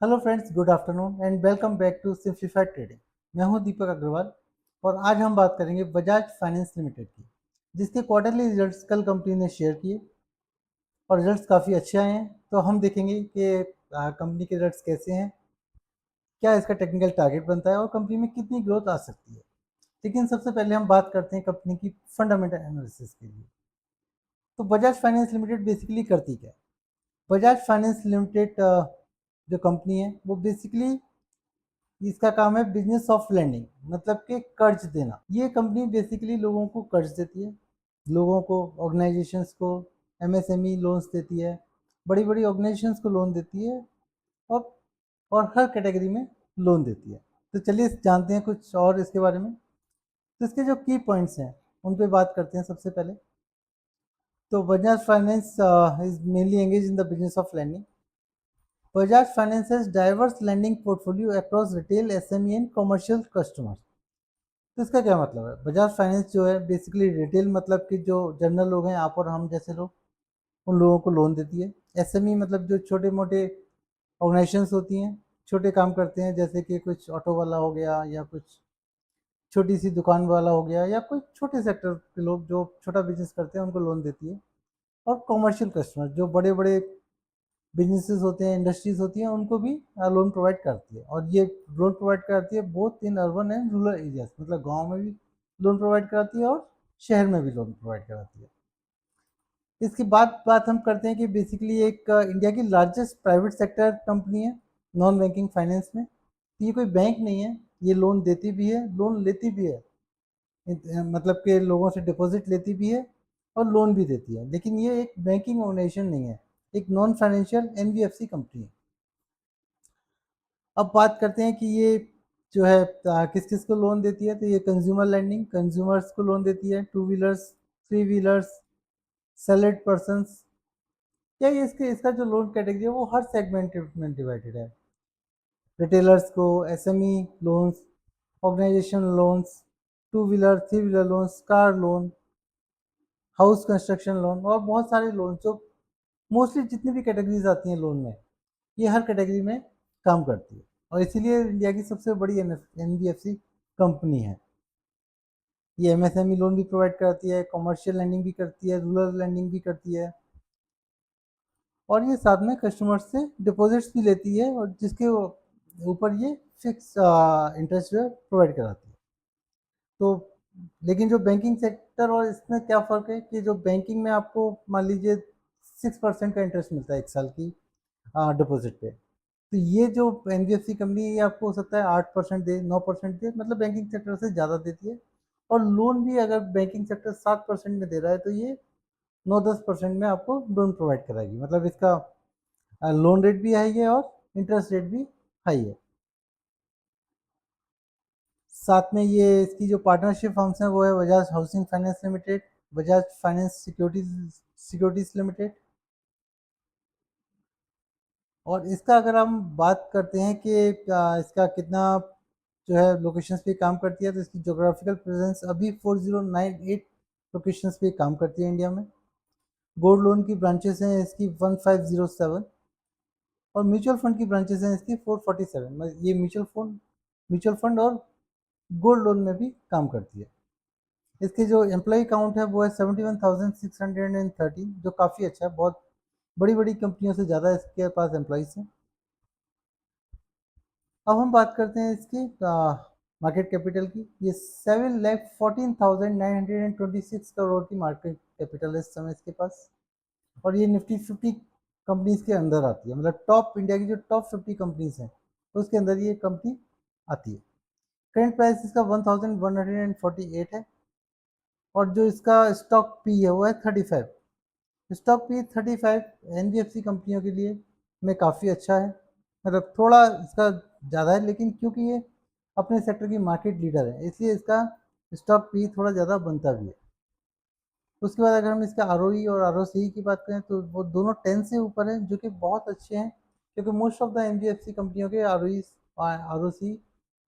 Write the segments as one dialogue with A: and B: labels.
A: Hello friends, good afternoon and welcome back to simplified trading. मैं हूं दीपक अग्रवाल और आज हम बात करेंगे बजाज फाइनेंस लिमिटेड की, जिसके क्वार्टरली रिजल्ट्स कल कंपनी ने शेयर किए और रिजल्ट्स काफ़ी अच्छे आए हैं। तो हम देखेंगे कि कंपनी के रिजल्ट्स कैसे हैं, क्या इसका टेक्निकल टारगेट बनता है और कंपनी में कितनी ग्रोथ आ सकती है। लेकिन सबसे पहले हम बात करते हैं कंपनी की फंडामेंटल एनालिसिस के लिए। तो बजाज फाइनेंस लिमिटेड बेसिकली करती क्या है? बजाज फाइनेंस लिमिटेड जो कंपनी है वो बेसिकली इसका काम है बिजनेस ऑफ लेंडिंग, मतलब कि कर्ज देना। ये कंपनी बेसिकली लोगों को कर्ज देती है, लोगों को, ऑर्गेनाइजेशंस को एमएसएमई लोन्स देती है, बड़ी बड़ी ऑर्गेनाइजेशंस को लोन देती है और और हर कैटेगरी में लोन देती है। तो चलिए जानते हैं कुछ और इसके बारे में। तो इसके जो की पॉइंट्स हैं उन पे बात करते हैं सबसे पहले। तो Bajaj finance is mainly engage in the business of landing. Bajaj Finance has diverse lending portfolio across retail, SME and commercial customers। तो इसका क्या मतलब है? बजाज फाइनेंस जो है बेसिकली रिटेल, मतलब कि जो जनरल लोग हैं, आप और हम जैसे लोग, उन लोगों को लोन देती है। एसएमई मतलब जो छोटे मोटे ऑर्गेनाइजेशंस होती हैं, छोटे काम करते हैं, जैसे कि कुछ ऑटो वाला हो गया या कुछ छोटी सी दुकान वाला हो गया या कोई छोटे सेक्टर के लोग जो छोटा बिजनेस करते हैं, उनको लोन देती है। और कॉमर्शियल कस्टमर जो बड़े बड़े बिजनेसेस होते हैं, इंडस्ट्रीज होती हैं, उनको भी लोन प्रोवाइड करती है। और ये लोन प्रोवाइड कराती है both in urban and rural areas, मतलब गांव में भी लोन प्रोवाइड कराती है और शहर में भी लोन प्रोवाइड कराती है। इसकी बात हम करते हैं कि बेसिकली एक इंडिया की लार्जेस्ट प्राइवेट सेक्टर कंपनी है नॉन बैंकिंग फाइनेंस में। तो ये कोई बैंक नहीं है, ये लोन देती भी है, लोन लेती भी है। मतलब कि लोगों से डिपॉजिट लेती भी है और लोन भी देती है। लेकिन ये एक बैंकिंग ऑर्गेनाइजेशन नहीं है, एक नॉन फाइनेंशियल एनबीएफसी कंपनी है। अब बात करते हैं कि ये जो है किस किस को लोन देती है। तो ये कंज्यूमर लेंडिंग, कंज्यूमर्स को लोन देती है, two wheelers, three wheelers, salaried persons. क्या ये इसका जो लोन कैटेगरी है वो हर सेगमेंट में डिवाइडेड है। रिटेलर्स को SME loans, organisation loans, two wheeler three wheeler loans, car loan, house construction loan और बहुत सारे लोन, जो मोस्टली जितनी भी कैटेगरीज आती हैं लोन में, ये हर कैटेगरी में काम करती है। और इसीलिए इंडिया की सबसे बड़ी एनबीएफसी कंपनी है। ये एमएसएमई लोन भी प्रोवाइड करती है, कमर्शियल लैंडिंग भी करती है, रूरल लैंडिंग भी करती है और ये साथ में कस्टमर से डिपॉजिट्स भी लेती है और जिसके ऊपर ये फिक्स इंटरेस्ट जो है प्रोवाइड कराती है। तो लेकिन जो बैंकिंग सेक्टर और इसमें क्या फ़र्क है कि जो बैंकिंग में आपको मान लीजिए 6% का इंटरेस्ट मिलता है एक साल की डिपॉजिट पे। तो ये जो एनबीएफसी कंपनी है, ये आपको हो सकता है 8% दे, 9% दे, मतलब बैंकिंग सेक्टर से ज़्यादा देती है। और लोन भी अगर बैंकिंग सेक्टर 7% में दे रहा है तो ये 9-10% में आपको लोन प्रोवाइड कराएगी। मतलब इसका लोन रेट भी हाई है और इंटरेस्ट रेट भी हाई है। साथ में ये इसकी जो पार्टनरशिप फर्म्स हैं वो है Bajaj housing finance limited, Bajaj finance securities limited. और इसका अगर हम बात करते हैं कि इसका कितना जो है लोकेशंस पे काम करती है, तो इसकी जोग्राफिकल प्रेजेंस अभी 4098 लोकेशंस पे काम करती है इंडिया में। गोल्ड लोन की ब्रांचेस हैं इसकी 1507 और म्यूचुअल फंड की ब्रांचेस हैं इसकी 447। मतलब ये म्यूचुअल फंड और गोल्ड लोन में भी काम करती है। इसके जो एम्प्लॉय काउंट है वो है 71,630, जो काफ़ी अच्छा है, बहुत बड़ी बड़ी कंपनियों से ज़्यादा इसके पास एम्प्लॉयज़ हैं। अब हम बात करते हैं इसकी मार्केट कैपिटल की। ये 7,14,926 करोड़ की मार्केट कैपिटल है इस समय इसके पास। और ये निफ्टी 50 कंपनीज के अंदर आती है, मतलब टॉप इंडिया की जो टॉप 50 कंपनीज हैं उसके अंदर ये कंपनी आती है। करंट प्राइस इसका 1148 है और जो इसका स्टॉक पी है वो है 35। स्टॉक पी 35 एनबीएफसी कंपनियों के लिए में काफ़ी अच्छा है। मतलब थोड़ा इसका ज़्यादा है, लेकिन क्योंकि ये अपने सेक्टर की मार्केट लीडर है इसलिए इसका स्टॉक पी थोड़ा ज़्यादा बनता भी है। उसके बाद अगर हम इसका आरओई और आरओसी की बात करें तो वो दोनों 10 से ऊपर हैं, जो कि बहुत अच्छे हैं, क्योंकि मोस्ट ऑफ द एनबीएफसी कंपनियों के आरओसी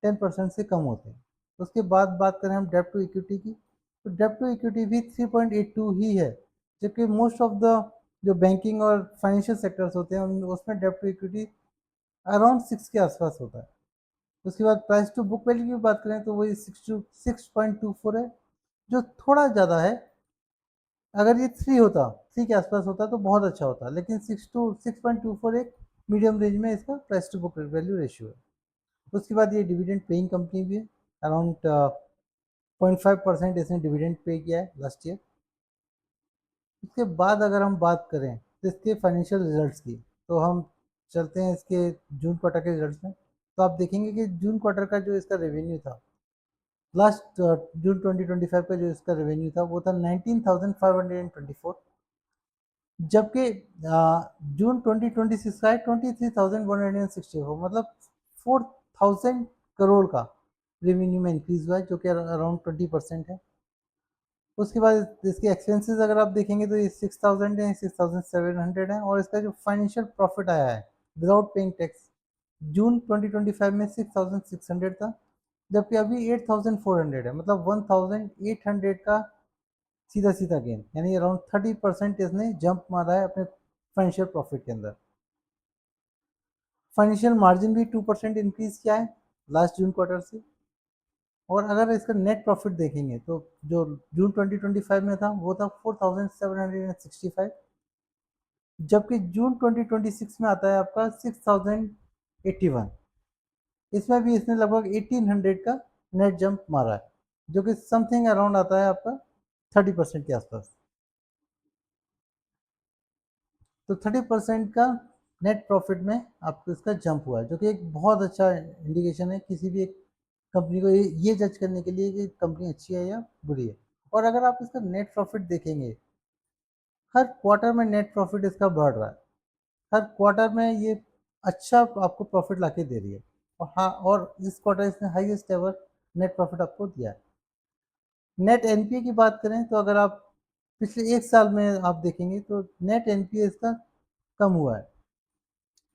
A: 10% से कम होते हैं। उसके बाद बात करें हम डेब्ट टू इक्विटी की, तो डेब्ट टू इक्विटी भी 3.82 ही है, जबकि मोस्ट ऑफ द जो बैंकिंग और फाइनेंशियल सेक्टर्स होते हैं उसमें डेब्ट टू इक्विटी अराउंड 6 के आसपास होता है। उसके बाद प्राइस टू बुक वैल्यू की बात करें तो वही 6.24 है, जो थोड़ा ज़्यादा है। अगर ये 3 होता, 3 के आसपास होता तो बहुत अच्छा होता, लेकिन 6.24 एक मीडियम रेंज में इसका price to book value ratio है। उसके बाद ये डिविडेंड पेइंग कंपनी भी है, अराउंड 0.5% इसने डिविडेंड पे किया है लास्ट ईयर। उसके बाद अगर हम बात करें तो इसके फाइनेंशियल रिजल्ट्स की, तो हम चलते हैं इसके जून क्वार्टर के रिजल्ट्स में। तो आप देखेंगे कि जून क्वार्टर का जो इसका रेवेन्यू था, लास्ट जून 2025 का जो इसका रेवेन्यू था वो था 19,524, जबकि जून 2026 का है 23,164, मतलब 4,000 करोड़ का रेवेन्यू में इंक्रीज हुआ है, जो कि अराउंड 20% है। उसके बाद इसके एक्सपेंसेस अगर आप देखेंगे तो ये 6,000 है, 6,700 है। और इसका जो फाइनेंशियल प्रॉफिट आया है विदाउट पेइंग टैक्स, जून 2025 में 6,600 था, जबकि अभी 8,400 है, मतलब 1,800 का सीधा सीधा गेन, यानी अराउंड 30% इसने जंप मारा है अपने फाइनेंशियल प्रॉफिट के अंदर। फाइनेंशियल मार्जिन भी 2% इंक्रीज किया है लास्ट जून क्वार्टर से। और अगर इसका नेट प्रॉफिट देखेंगे तो जो जून 2025 में था वो था 4,765, जबकि जून 2026 में आता है आपका 6,081। इसमें भी इसने लगभग 1,800 का नेट जंप मारा है, जो कि समथिंग अराउंड आता है आपका 30% के आसपास। तो 30% का नेट प्रॉफिट में आपको इसका जंप हुआ है, जो कि एक बहुत अच्छा इंडिकेशन है किसी भी एक कंपनी को ये जज करने के लिए कि कंपनी अच्छी है या बुरी है। और अगर आप इसका नेट प्रॉफिट देखेंगे, हर क्वार्टर में नेट प्रॉफिट इसका बढ़ रहा है, हर क्वार्टर में ये अच्छा आपको प्रॉफिट लाके दे रही है। और हाँ, और इस क्वार्टर इसने हाईएस्ट एवर नेट प्रॉफिट आपको दिया है। नेट एनपीए की बात करें तो अगर आप पिछले एक साल में आप देखेंगे तो नेट एनपीए इसका कम हुआ है,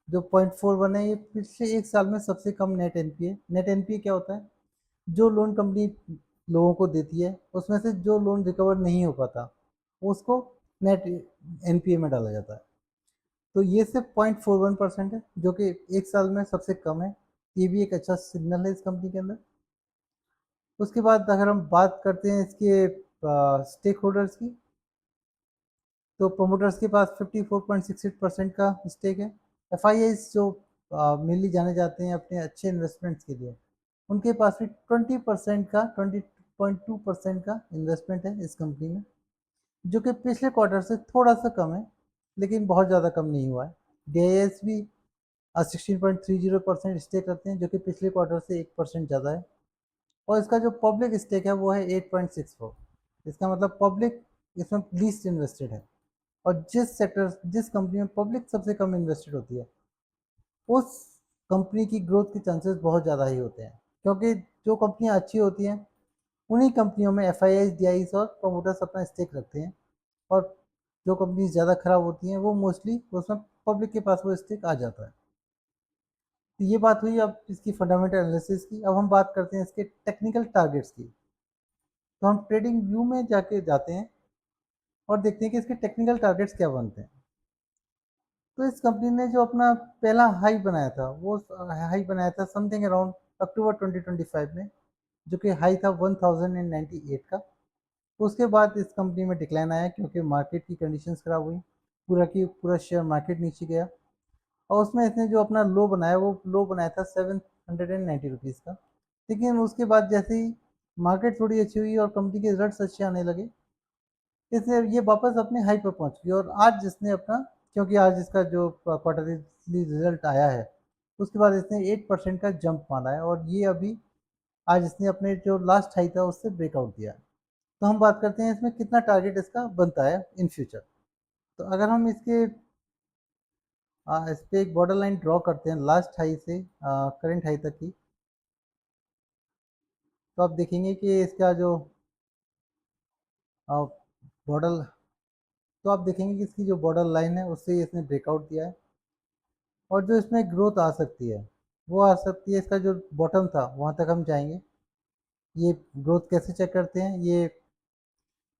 A: जो 0.41 है, ये पिछले एक साल में सबसे कम नेट एनपीए। नेट एनपीए क्या होता है? जो लोन कंपनी लोगों को देती है उसमें से जो लोन रिकवर नहीं हो पाता उसको नेट एनपीए में डाला जाता है। तो ये सिर्फ 0.41% है, जो कि एक साल में सबसे कम है। ये भी एक अच्छा सिग्नल है इस कंपनी के अंदर। उसके बाद अगर हम बात करते हैं इसके स्टेक होल्डर्स की, तो प्रोमोटर्स के पास 54.68% का स्टेक है। एफ जो मेनली जाने जाते हैं अपने अच्छे इन्वेस्टमेंट्स के लिए, उनके पास भी 20% का 20.2% का इन्वेस्टमेंट है इस कंपनी में, जो कि पिछले क्वार्टर से थोड़ा सा कम है, लेकिन बहुत ज़्यादा कम नहीं हुआ है। डी भी 16.30% स्टेक रखते हैं, जो कि पिछले क्वार्टर से 1% ज़्यादा है। और इसका जो पब्लिक स्टेक है वो है 8.64। इसका मतलब पब्लिक इसमें लीस्ट इन्वेस्टेड है। और जिस कंपनी में पब्लिक सबसे कम इन्वेस्टेड होती है, उस कंपनी की ग्रोथ के चांसेस बहुत ज़्यादा ही होते हैं, क्योंकि जो कंपनियां अच्छी होती हैं उन्हीं कंपनियों में एफ आई डी और प्रमोटर्स अपना स्टेक रखते हैं। और जो कंपनी ज़्यादा खराब होती हैं वो मोस्टली उसमें पब्लिक के पास वो स्टेक आ जाता है। तो ये बात हुई अब इसकी फंडामेंटल एनालिसिस की। अब हम बात करते हैं इसके टेक्निकल टारगेट्स की। तो हम ट्रेडिंग व्यू में जाके जाते हैं और देखते हैं कि इसके टेक्निकल टारगेट्स क्या बनते हैं। तो इस कंपनी ने जो अपना पहला हाई बनाया था वो हाई बनाया था समथिंग अराउंड अक्टूबर 2025 में, जो कि हाई था 1098 का। उसके बाद इस कंपनी में डिक्लाइन आया क्योंकि मार्केट की कंडीशंस खराब हुई, पूरा की पूरा शेयर मार्केट नीचे गया। और उसमें इसने जो अपना लो बनाया वो लो बनाया था 790 रुपीज़ का। लेकिन उसके बाद जैसे ही मार्केट थोड़ी अच्छी हुई और कंपनी के रिजल्ट्स अच्छे आने लगे, इसने ये वापस अपने हाई पर पहुंच गई। और आज जिसने अपना, क्योंकि आज इसका जो क्वार्टरली रिजल्ट आया है उसके बाद इसने 8% का जंप मारा है, और ये अभी आज इसने अपने जो लास्ट हाई था उससे ब्रेकआउट दिया है। तो हम बात करते हैं इसमें कितना टारगेट इसका बनता है इन फ्यूचर। तो अगर हम इस पर एक बॉर्डर लाइन ड्रॉ करते हैं लास्ट हाई से करंट हाई तक की, तो आप देखेंगे कि इसका जो बॉर्डर, तो आप देखेंगे कि इसकी जो बॉर्डर लाइन है उससे इसने ब्रेकआउट दिया है। और जो इसमें ग्रोथ आ सकती है वो आ सकती है, इसका जो बॉटम था वहाँ तक हम जाएंगे। ये ग्रोथ कैसे चेक करते हैं ये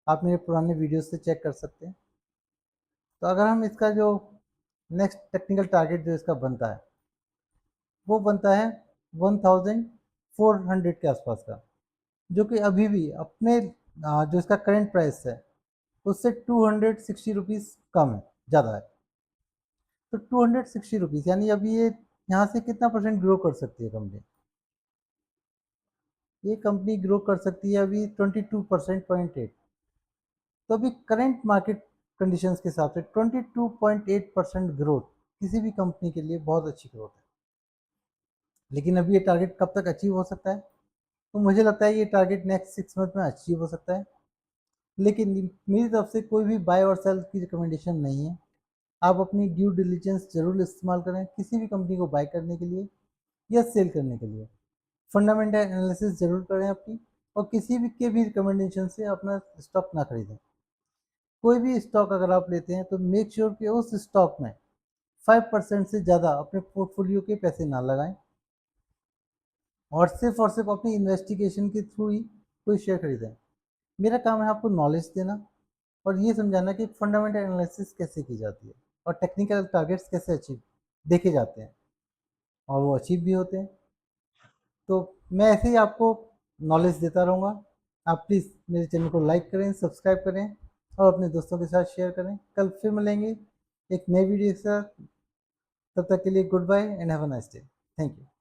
A: आप मेरे पुराने वीडियो से चेक कर सकते हैं। तो अगर हम इसका जो नेक्स्ट टेक्निकल टारगेट जो इसका बनता है वो बनता है 1400 के आसपास का, जो कि अभी भी अपने जो इसका करंट प्राइस है उससे 260 रुपीज़ कम है, ज़्यादा है। तो 260 रुपीज़ यानी अभी ये यहाँ से कितना परसेंट ग्रो कर सकती है कंपनी? ये कंपनी ग्रो कर सकती है अभी 22%.8। तो अभी करंट मार्केट कंडीशंस के हिसाब से 22.8% ग्रोथ किसी भी कंपनी के लिए बहुत अच्छी ग्रोथ है। लेकिन अभी ये टारगेट कब तक अचीव हो सकता है? तो मुझे लगता है ये टारगेट नेक्स्ट 6 मंथ में अचीव हो सकता है। लेकिन मेरी तरफ से कोई भी बाय और सेल की रिकमेंडेशन नहीं है। आप अपनी ड्यू डिलिजेंस जरूर इस्तेमाल करें किसी भी कंपनी को बाय करने के लिए या सेल करने के लिए। फंडामेंटल एनालिसिस जरूर करें अपनी, और किसी भी के भी रिकमेंडेशन से अपना स्टॉक ना खरीदें। कोई भी स्टॉक अगर आप लेते हैं तो मेक श्योर कि उस स्टॉक में 5% से ज़्यादा अपने पोर्टफोलियो के पैसे ना लगाएं, और सिर्फ अपनी इन्वेस्टिगेशन के थ्रू ही कोई शेयर खरीदें। मेरा काम है आपको नॉलेज देना और ये समझाना कि फंडामेंटल एनालिसिस कैसे की जाती है और टेक्निकल टारगेट्स कैसे अचीव देखे जाते हैं और वो अचीव भी होते हैं। तो मैं ऐसे ही आपको नॉलेज देता रहूँगा। आप प्लीज़ मेरे चैनल को लाइक करें, सब्सक्राइब करें और अपने दोस्तों के साथ शेयर करें। कल फिर मिलेंगे एक नई वीडियो के साथ। तब तक के लिए goodbye and have a nice day. Thank you.